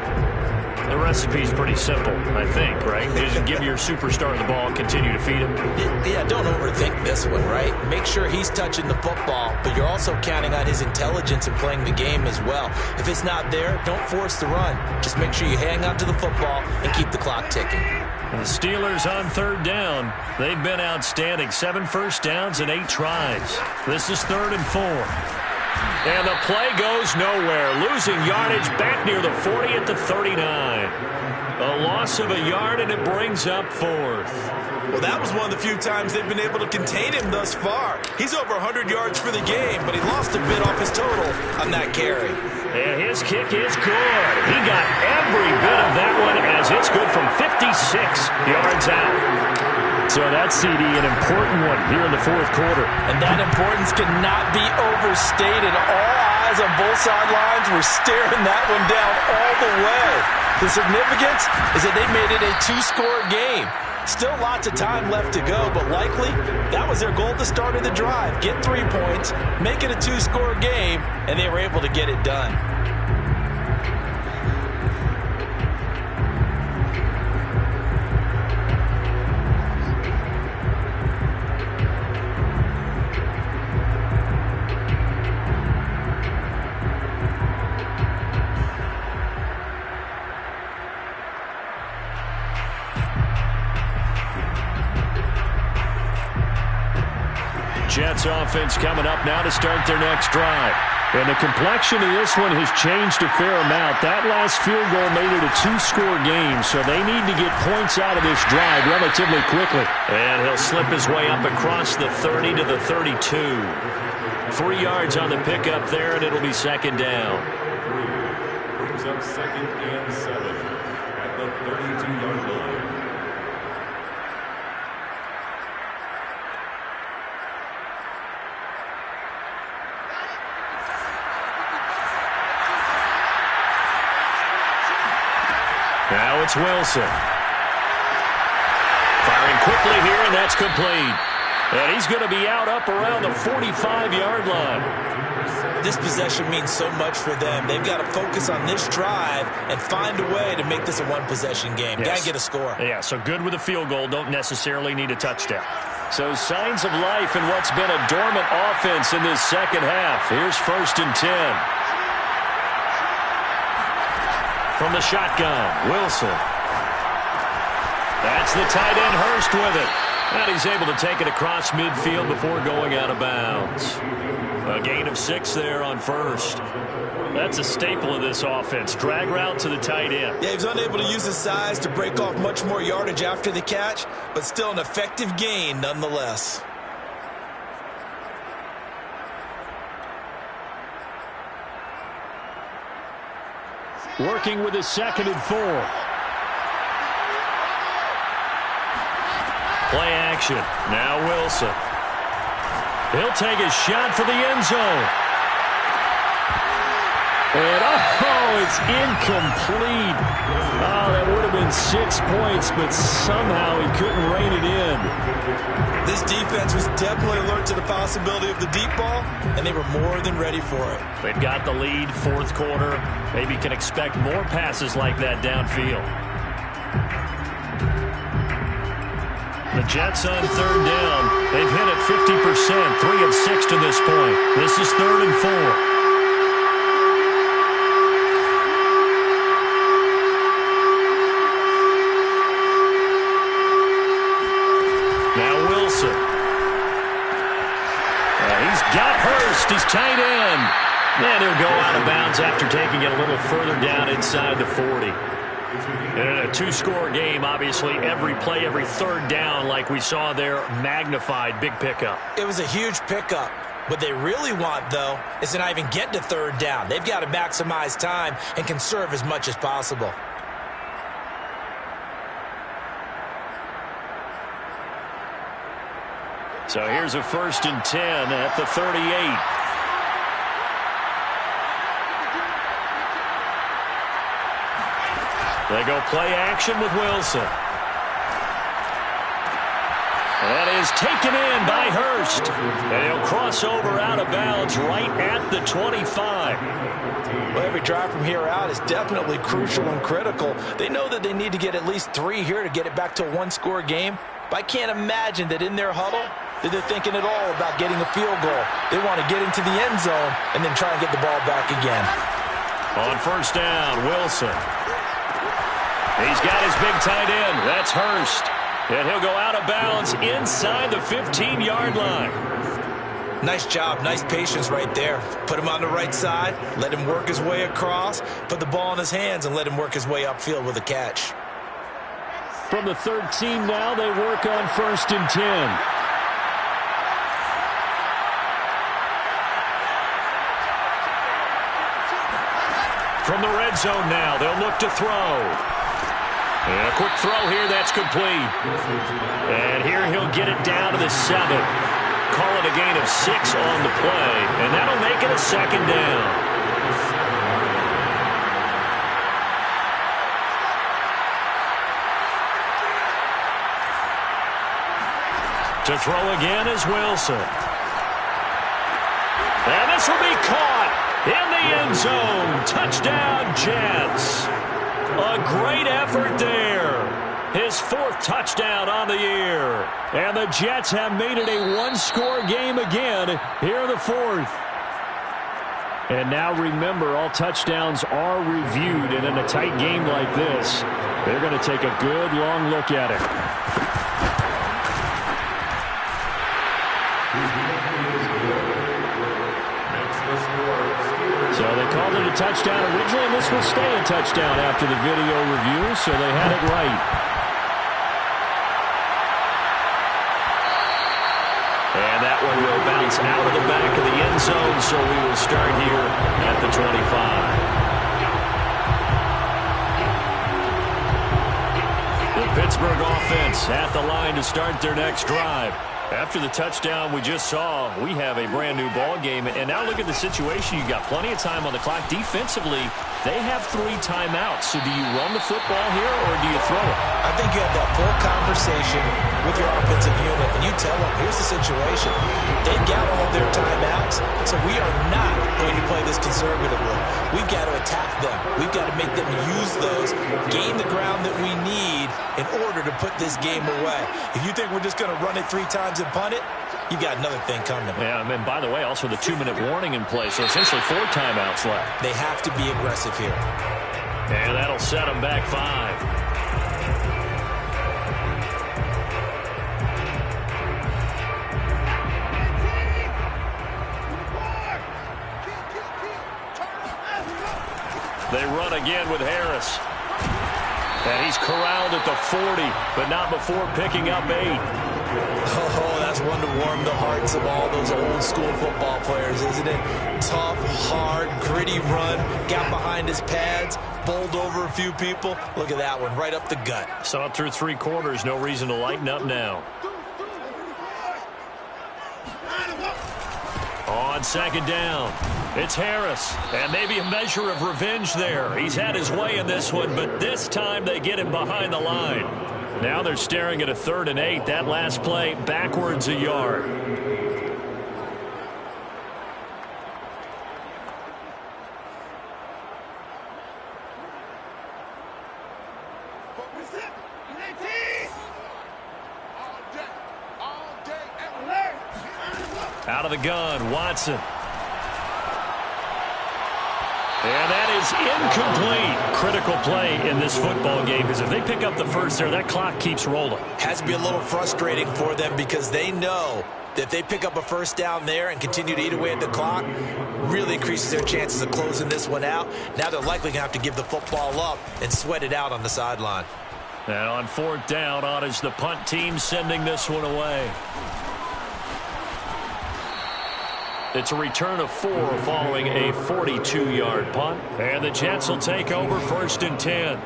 The recipe's pretty simple, I think, right? Just give your superstar the ball and continue to feed him. Yeah, don't overthink this one, right? Make sure he's touching the football, but you're also counting on his intelligence in playing the game as well. If it's not there, don't force the run. Just make sure you hang on to the football and keep the clock ticking. The Steelers on third down. They've been outstanding. 7 first downs and 8 tries. This is 3rd and 4. And the play goes nowhere. Losing yardage back near the 40 at the 39. A loss of a yard, and it brings up 4th. Well, that was one of the few times they've been able to contain him thus far. He's over 100 yards for the game, but he lost a bit off his total on that carry. And his kick is good. He got every bit of that one as it's good from 56 yards out. So that CD, an important one here in the 4th quarter. And that importance cannot be overstated. All eyes on both sidelines were staring that one down all the way. The significance is that they made it a 2-score game. Still lots of time left to go, but likely that was their goal at the start of the drive. Get 3 points, make it a 2-score game, and they were able to get it done. Jets offense coming up now to start their next drive. And the complexion of this one has changed a fair amount. That last field goal made it a 2-score game, so they need to get points out of this drive relatively quickly. And he'll slip his way up across the 30 to the 32. 3 yards on the pickup there, and it'll be second down. Brings up 2nd and 7 at the 32-yard line. Now it's Wilson. Firing quickly here, and that's complete. And he's going to be out up around the 45-yard line. This possession means so much for them. They've got to focus on this drive and find a way to make this a one-possession game. Yes. Got to get a score. Yeah, so good with a field goal. Don't necessarily need a touchdown. So signs of life in what's been a dormant offense in this second half. Here's 1st and 10. From the shotgun, Wilson. That's the tight end, Hurst, with it. And he's able to take it across midfield before going out of bounds. A gain of 6 there on first. That's a staple of this offense. Drag route to the tight end. Yeah, he was unable to use his size to break off much more yardage after the catch, but still an effective gain nonetheless. Working with his 2nd and 4. Play action. Now Wilson. He'll take a shot for the end zone. And, it's incomplete. Oh, that would have been 6 points, but somehow he couldn't rein it in. This defense was definitely alert to the possibility of the deep ball, and they were more than ready for it. They've got the lead, 4th quarter. Maybe can expect more passes like that downfield. The Jets on 3rd down. They've hit it 50%, 3 of 6 to this point. This is 3rd and 4. Now Wilson. He's got Hurst, his tight end. And he'll go out of bounds after taking it a little further down inside the 40. And in a 2-score game, obviously, every play, every 3rd down, like we saw there, magnified, big pickup. It was a huge pickup. What they really want, though, is to not even get to 3rd down. They've got to maximize time and conserve as much as possible. So here's a 1st and 10 at the 38. They go play action with Wilson. That is taken in by Hurst. And he'll cross over out of bounds right at the 25. Well, every drive from here out is definitely crucial and critical. They know that they need to get at least 3 here to get it back to a 1-score game. But I can't imagine that in their huddle that they're thinking at all about getting a field goal. They want to get into the end zone and then try and get the ball back again. On 1st down, Wilson. He's got his big tight end. That's Hurst. And he'll go out of bounds inside the 15-yard line. Nice job. Nice patience right there. Put him on the right side. Let him work his way across. Put the ball in his hands and let him work his way upfield with a catch. From the 13 now, they work on 1st and 10. From the red zone now, they'll look to throw. And a quick throw here, that's complete. And here he'll get it down to the 7. Call it a gain of 6 on the play, and that'll make it a 2nd down. To throw again is Wilson. And this will be caught in the end zone. Touchdown, Jets. A great effort there. His 4th touchdown on the year. And the Jets have made it a 1-score game again here in the 4th. And now remember, all touchdowns are reviewed. And in a tight game like this, they're going to take a good long look at it. So they called it a touchdown originally, and this will stay a touchdown after the video review, so they had it right. And that one will bounce out of the back of the end zone, so we will start here at the 25. The Pittsburgh offense at the line to start their next drive. After the touchdown we just saw, we have a brand-new ball game. And now look at the situation. You've got plenty of time on the clock. Defensively, they have 3 timeouts. So do you run the football here or do you throw it? I think you have that full conversation with your offensive unit, and you tell them, here's the situation. They've got all their timeouts, so we are not going to play this conservatively. We've got to attack them. We've got to make them use those, gain the ground that we need in order to put this game away. If you think we're just going to run it 3 times and punt it, you've got another thing coming. Yeah, and by the way, also the 2-minute warning in place, so essentially 4 timeouts left. They have to be aggressive here. And that'll set them back 5. He's corralled at the 40, but not before picking up 8. Oh, that's one to warm the hearts of all those old school football players, isn't it? Tough, hard, gritty run, got behind his pads, bowled over a few people. Look at that one, right up the gut. Saw it through 3 quarters, no reason to lighten up now. On 2nd down, it's Harris, and maybe a measure of revenge there. He's had his way in this one, but this time they get him behind the line. Now they're staring at a 3rd and 8. That last play backwards a yard. Out of the gun, Watson. And that is incomplete. Critical play in this football game, because if they pick up the first there, that clock keeps rolling. Has to be a little frustrating for them because they know that if they pick up a first down there and continue to eat away at the clock, really increases their chances of closing this one out. Now they're likely going to have to give the football up and sweat it out on the sideline. And on 4th down, on is the punt team sending this one away. It's a return of 4 following a 42-yard punt. And the Jets will take over 1st and 10.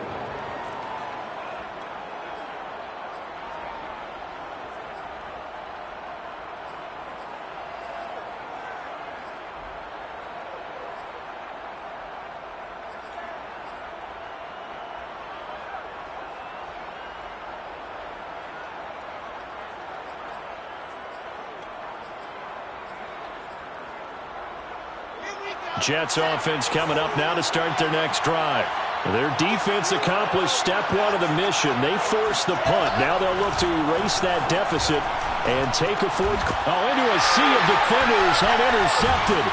Jets offense coming up now to start their next drive. Their defense accomplished step 1 of the mission. They forced the punt. Now they'll look to erase that deficit and take a 4th. Oh, into a sea of defenders and intercepted.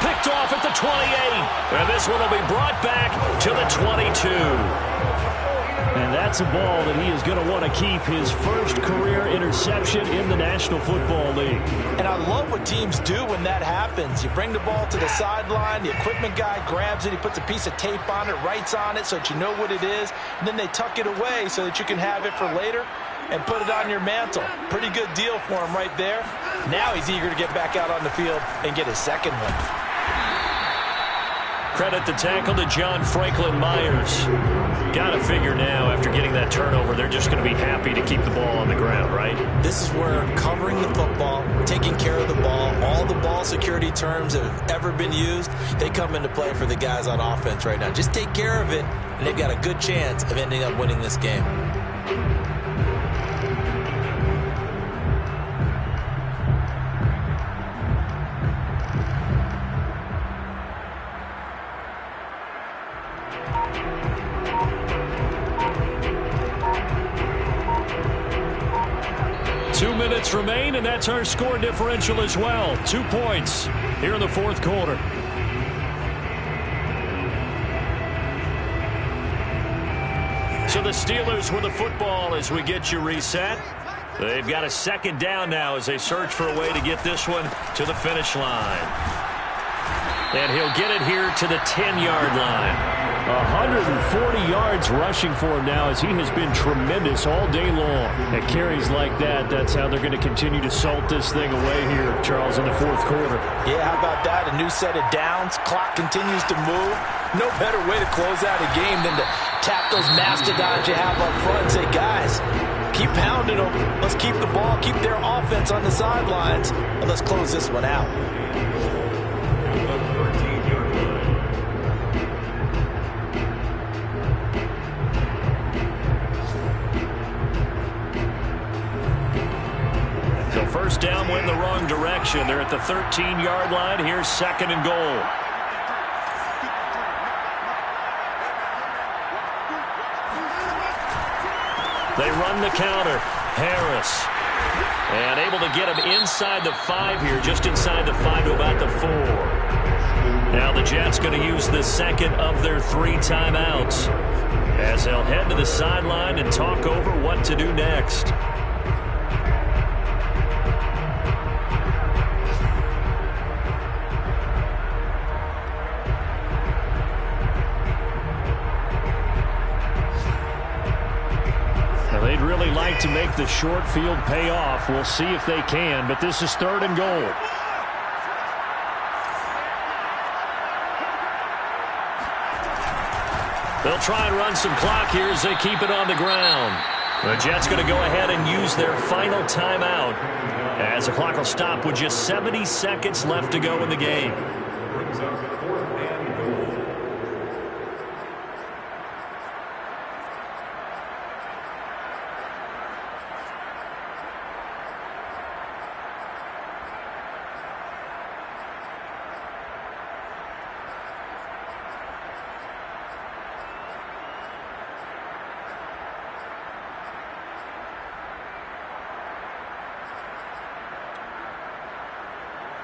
Picked off at the 28. And this one will be brought back to the 22. And that's a ball that he is going to want to keep, his first career interception in the National Football League. And I love what teams do when that happens. You bring the ball to the sideline, the equipment guy grabs it, he puts a piece of tape on it, writes on it so that you know what it is, and then they tuck it away so that you can have it for later and put it on your mantle. Pretty good deal for him right there. Now he's eager to get back out on the field and get his second one. Credit the tackle to John Franklin Myers. Got to figure now, after getting that turnover, they're just going to be happy to keep the ball on the ground, right? This is where covering the football, taking care of the ball, all the ball security terms that have ever been used, they come into play for the guys on offense right now. Just take care of it, and they've got a good chance of ending up winning this game. Remain, and that's our score differential as well. 2 points here in the 4th quarter. So the Steelers with the football as we get you reset. They've got a 2nd down now as they search for a way to get this one to the finish line. And he'll get it here to the 10-yard line. 140 yards rushing for him now as he has been tremendous all day long. At carries like that, that's how they're going to continue to salt this thing away here, Charles, in the 4th quarter. Yeah, how about that? A new set of downs. Clock continues to move. No better way to close out a game than to tap those mastodons you have up front and say, guys, keep pounding them. Let's keep the ball, keep their offense on the sidelines, and let's close this one out. First down went in the wrong direction. They're at the 13-yard line. Here's 2nd and goal. They run the counter. Harris. And able to get him inside the 5 here, just inside the 5 to about the 4. Now the Jets going to use the 2nd of their 3 timeouts as they'll head to the sideline and talk over what to do next. Now, they'd really like to make the short field pay off. We'll see if they can, but this is 3rd and goal. They'll try and run some clock here as they keep it on the ground. The Jets going to go ahead and use their final timeout as the clock will stop with just 70 seconds left to go in the game. Brings up 4th and goal.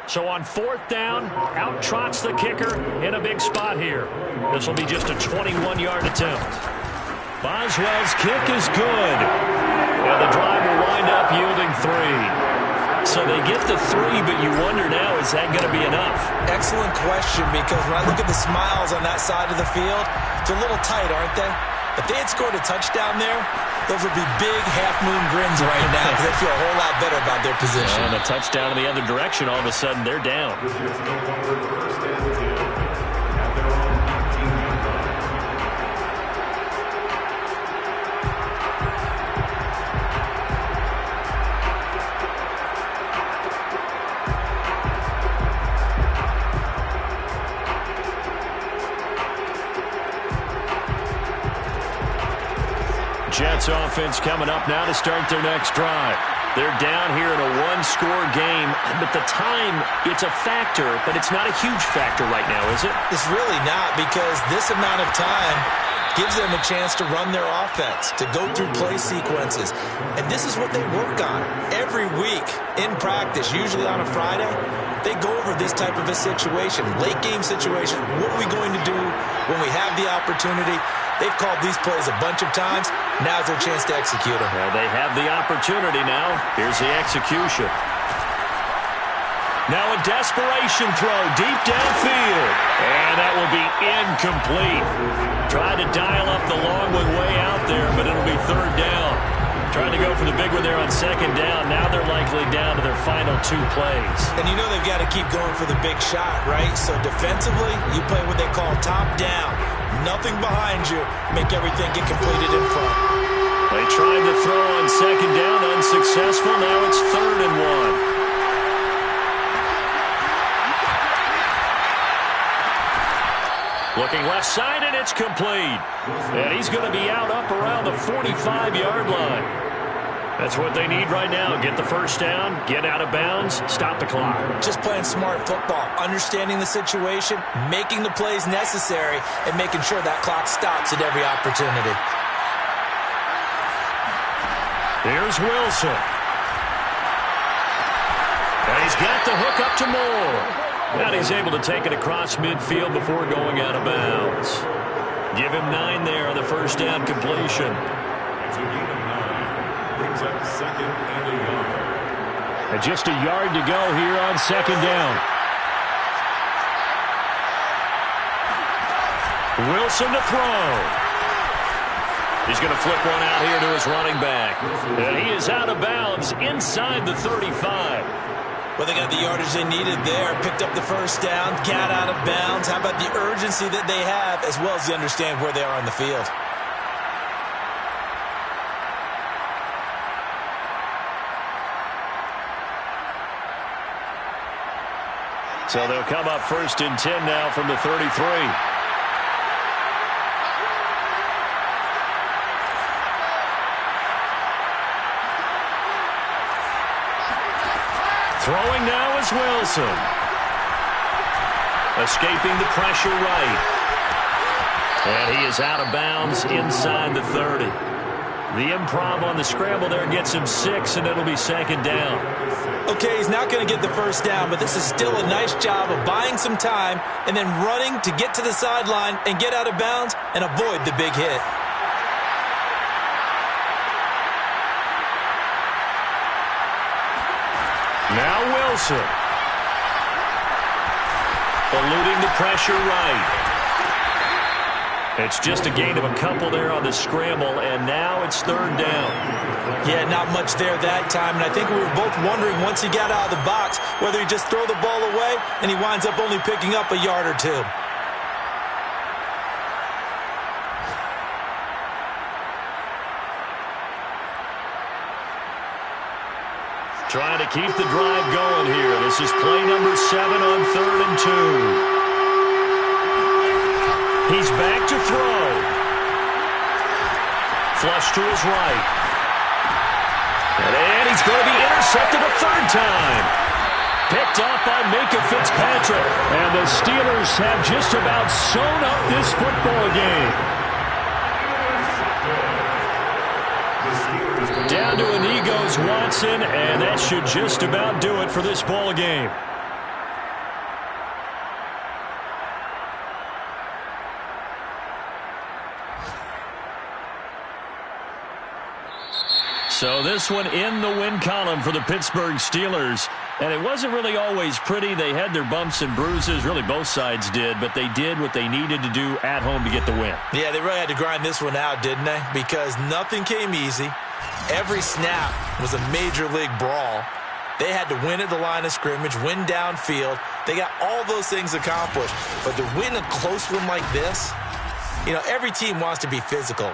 So on 4th down, out trots the kicker in a big spot here. This will be just a 21-yard attempt. Boswell's kick is good. And the drive will wind up yielding 3. So they get the 3, but you wonder now, is that going to be enough? Excellent question, because when I look at the smiles on that side of the field, they're a little tight, aren't they? If they had scored a touchdown there, those would be big half-moon grins right now because they feel a whole lot better about their position. And a touchdown in the other direction, all of a sudden they're down. It's no longer 1st and 10 at their own 18-yard line. Jets offense coming up now to start their next drive. They're down here in a one-score game, but the time, it's a factor, but it's not a huge factor right now, is it? It's really not, because this amount of time gives them a chance to run their offense, to go through play sequences. And this is what they work on every week in practice, usually on a Friday. They go over this type of a situation, late game situation. What are we going to do when we have the opportunity? They've called these plays a bunch of times. Now's their chance to execute them. Well, they have the opportunity now. Here's the execution. Now a desperation throw deep downfield. And that will be incomplete. Tried to dial up the long one way out there, but it'll be 3rd down. Trying to go for the big one there on 2nd down. Now they're likely down to their final 2 plays. And you know they've got to keep going for the big shot, right? So defensively, you play what they call top down. Nothing behind you. Make everything get completed in front. They tried to throw on 2nd down, unsuccessful. Now it's 3rd and 1. Looking left side, and it's complete. And he's going to be out up around the 45-yard line. That's what they need right now. Get the 1st down, get out of bounds, stop the clock. Just playing smart football, understanding the situation, making the plays necessary, and making sure that clock stops at every opportunity. Here's Wilson. And he's got the hook up to Moore. And he's able to take it across midfield before going out of bounds. Give him 9 there on the 1st down completion. It's a gain of 9. Brings up 2nd and a yard. And just a yard to go here on 2nd down. Wilson to throw. He's going to flip one out here to his running back. And he is out of bounds inside the 35. Well, they got the yardage they needed there. Picked up the 1st down, got out of bounds. How about the urgency that they have, as well as they understand where they are on the field? So they'll come up 1st and 10 now from the 33. Throwing now is Wilson. Escaping the pressure right. And he is out of bounds inside the 30. The improv on the scramble there gets him 6, and it'll be 2nd down. Okay, he's not going to get the 1st down, but this is still a nice job of buying some time and then running to get to the sideline and get out of bounds and avoid the big hit. Now Wilson. Eluding the pressure right. It's just a gain of a couple there on the scramble, and now it's third down. Yeah, not much there that time, and I think we were both wondering once he got out of the box whether he'd just throw the ball away, and he winds up only picking up a yard or two. Trying to keep the drive going here. This is play number 7 on 3rd and 2. He's back to throw. Flush to his right. And he's going to be intercepted a third time. Picked up by Minkah Fitzpatrick. And the Steelers have just about sewn up this football game. Down to Inigo's Watson, and that should just about do it for this ball game. So this one in the win column for the Pittsburgh Steelers. And it wasn't really always pretty. They had their bumps and bruises. Really, both sides did. But they did what they needed to do at home to get the win. Yeah, they really had to grind this one out, didn't they? Because nothing came easy. Every snap was a major league brawl. They had to win at the line of scrimmage, win downfield. They got all those things accomplished. But to win a close one like this, you know, every team wants to be physical.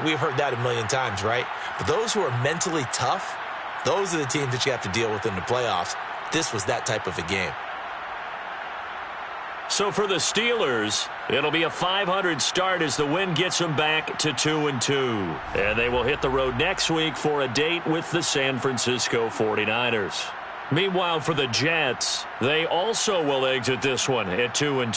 We've heard that a million times, right? But those who are mentally tough, those are the teams that you have to deal with in the playoffs. This was that type of a game. So for the Steelers, it'll be a .500 start as the win gets them back to 2-2. And they will hit the road next week for a date with the San Francisco 49ers. Meanwhile, for the Jets, they also will exit this one at 2-2.